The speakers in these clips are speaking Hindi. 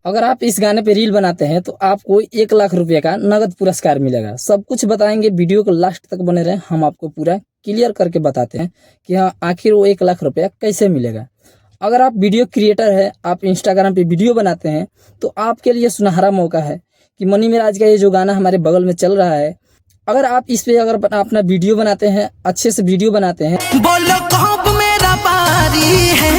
अगर आप इस गाने पे रील बनाते हैं तो आपको 1 लाख रुपए का नगद पुरस्कार मिलेगा। सब कुछ बताएंगे, वीडियो को लास्ट तक बने रहें। हम आपको पूरा क्लियर करके बताते हैं कि हाँ आखिर वो 1 लाख रुपया कैसे मिलेगा। अगर आप वीडियो क्रिएटर है, आप इंस्टाग्राम पे वीडियो बनाते हैं तो आपके लिए सुनहरा मौका है कि मनी मिराज का ये जो गाना हमारे बगल में चल रहा है, अगर आप इस पे अगर अपना वीडियो बनाते हैं, अच्छे से वीडियो बनाते हैं, बोलो कब मेरा पारी है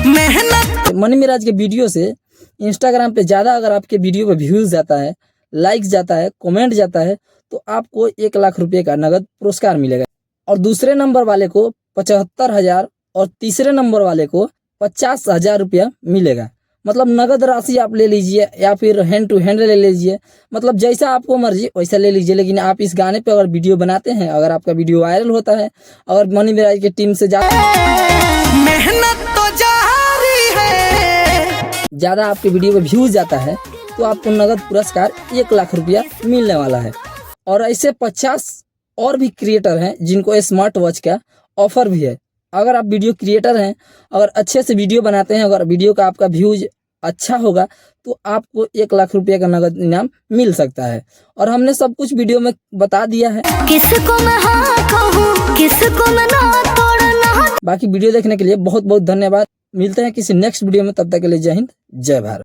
मेहनत। मनी मिराज के वीडियो से इंस्टाग्राम पे ज़्यादा अगर आपके वीडियो पे व्यूज़ जाता है, लाइक्स जाता है, कमेंट जाता है, तो आपको 1 लाख रुपए का नगद पुरस्कार मिलेगा। और दूसरे नंबर वाले को 75,000 और तीसरे नंबर वाले को 50,000 रुपया मिलेगा। मतलब नगद राशि आप ले लीजिए या फिर हैंड टू हैंड ले लीजिए, मतलब जैसा आपको मर्जी वैसा ले लीजिए। लेकिन आप इस गाने पे अगर वीडियो बनाते हैं, अगर आपका वीडियो वायरल होता है, अगर मनी मिराज की टीम से मेहनत तो जारी है, ज़्यादा आपके वीडियो पे व्यूज जाता है, तो आपको नगद पुरस्कार 1 लाख रुपया मिलने वाला है। और ऐसे 50 और भी क्रिएटर हैं जिनको स्मार्ट वॉच का ऑफर भी है। अगर आप वीडियो क्रिएटर हैं, अगर अच्छे से वीडियो बनाते हैं, अगर वीडियो का आपका व्यूज अच्छा होगा तो आपको 1 लाख रुपये का नगद इनाम मिल सकता है। और हमने सब कुछ वीडियो में बता दिया है। किसको मैं हाँ कहूँ, किसको मैं ना तोड़ना। बाकी वीडियो देखने के लिए बहुत बहुत धन्यवाद। मिलते हैं किसी नेक्स्ट वीडियो में, तब तक के लिए जय हिंद, जय भारत।